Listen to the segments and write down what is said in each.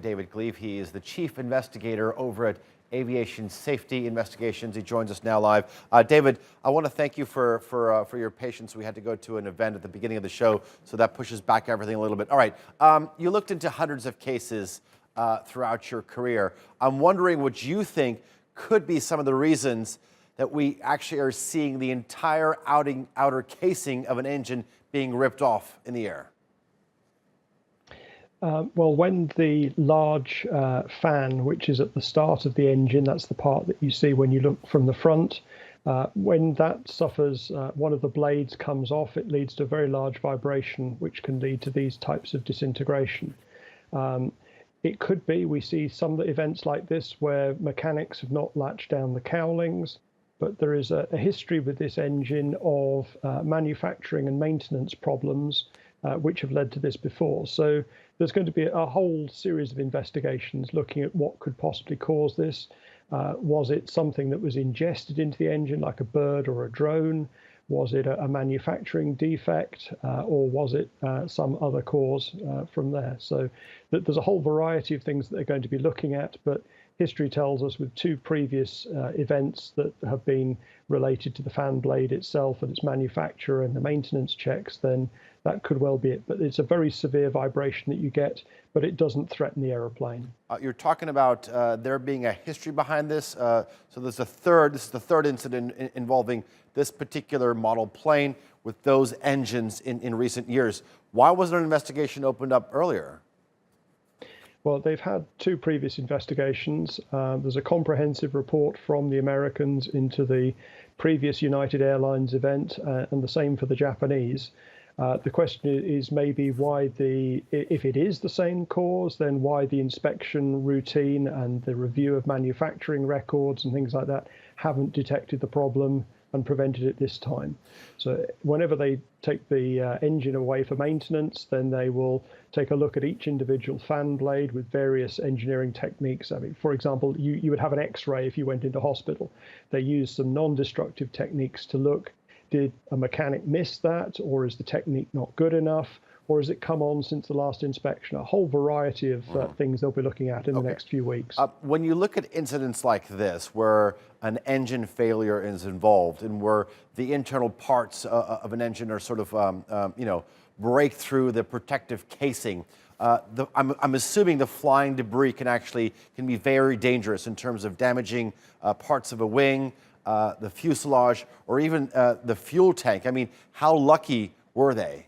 David Gleave. He is the chief investigator over at Aviation Safety Investigations. He joins us now live. David, I want to thank you for your patience. We had to go to an event at the beginning of the show, so that pushes back everything a little bit. All right, you looked into hundreds of cases throughout your career. I'm wondering what you think could be some of the reasons that we actually are seeing the entire outer casing of an engine being ripped off in the air. Well, when the large fan, which is at the start of the engine, that's the part that you see when you look from the front, when that suffers, one of the blades comes off, it leads to a very large vibration, which can lead to these types of disintegration. It could be, we see some events like this where mechanics have not latched down the cowlings, but there is a history with this engine of manufacturing and maintenance problems which have led to this before. So there's going to be a whole series of investigations looking at what could possibly cause this. Was it something that was ingested into the engine like a bird or a drone? Was it a manufacturing defect, or was it some other cause from there? So there's a whole variety of things that they're going to be looking at, but history tells us with two previous events that have been related to the fan blade itself and its manufacture and the maintenance checks, then that could well be it. But it's a very severe vibration that you get, but it doesn't threaten the aeroplane. You're talking about there being a history behind this. So this is the third incident involving this particular model plane with those engines in recent years. Why wasn't an investigation opened up earlier? Well, they've had two previous investigations. There's a comprehensive report from the Americans into the previous United Airlines event, and the same for the Japanese. The question is maybe why if it is the same cause, then why the inspection routine and the review of manufacturing records and things like that haven't detected the problem and prevented it this time. So whenever they take the engine away for maintenance, then they will take a look at each individual fan blade with various engineering techniques. I mean, for example, you would have an X-ray if you went into hospital. They use some non-destructive techniques to look, did a mechanic miss that, or is the technique not good enough, or has it come on since the last inspection? A whole variety of things they'll be looking at in the next few weeks. When you look at incidents like this, where an engine failure is involved and where the internal parts of an engine are sort of, break through the protective casing, I'm assuming the flying debris can be very dangerous in terms of damaging parts of a wing, the fuselage, or even the fuel tank. I mean, how lucky were they?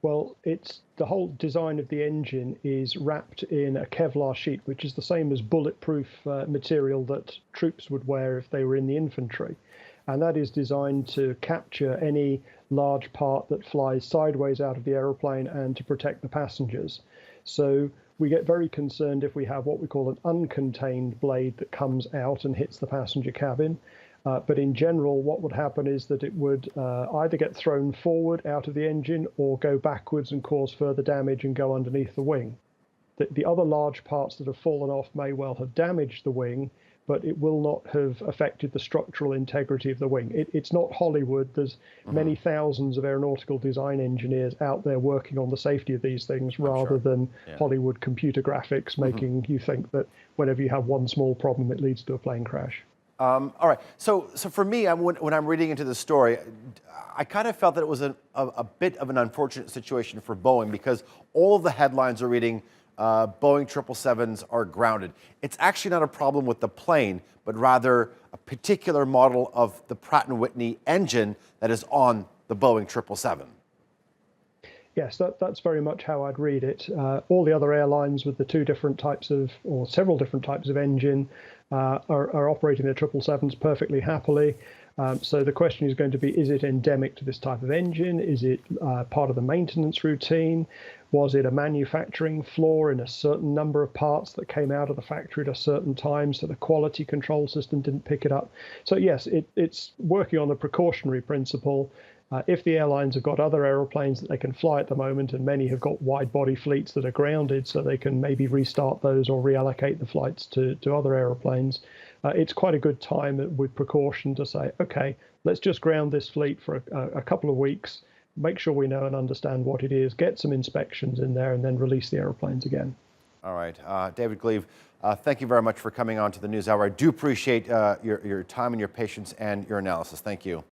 Well, the whole design of the engine is wrapped in a Kevlar sheet, which is the same as bulletproof material that troops would wear if they were in the infantry. And that is designed to capture any large part that flies sideways out of the aeroplane and to protect the passengers. So we get very concerned if we have what we call an uncontained blade that comes out and hits the passenger cabin. But in general, what would happen is that it would either get thrown forward out of the engine or go backwards and cause further damage and go underneath the wing. The other large parts that have fallen off may well have damaged the wing, but it will not have affected the structural integrity of the wing. It's not Hollywood. There's many thousands of aeronautical design engineers out there working on the safety of these things rather than Hollywood computer graphics making you think that whenever you have one small problem, it leads to a plane crash. All right. So for me, when I'm reading into the story, I kind of felt that it was a bit of an unfortunate situation for Boeing because all of the headlines are reading Boeing 777s are grounded. It's actually not a problem with the plane, but rather a particular model of the Pratt and Whitney engine that is on the Boeing 777. Yes, that's very much how I'd read it. All the other airlines with the two different types of, or several different types of engine are operating their 777s perfectly happily. So the question is going to be, is it endemic to this type of engine? Is it part of the maintenance routine? Was it a manufacturing flaw in a certain number of parts that came out of the factory at a certain time, so the quality control system didn't pick it up? So yes, it's working on the precautionary principle. If the airlines have got other aeroplanes that they can fly at the moment, and many have got wide-body fleets that are grounded, so they can maybe restart those or reallocate the flights to other airplanes, it's quite a good time with precaution to say, okay, let's just ground this fleet for a couple of weeks, make sure we know and understand what it is, get some inspections in there, and then release the aeroplanes again. All right. David Gleave, thank you very much for coming on to the NewsHour. I do appreciate your time and your patience and your analysis. Thank you.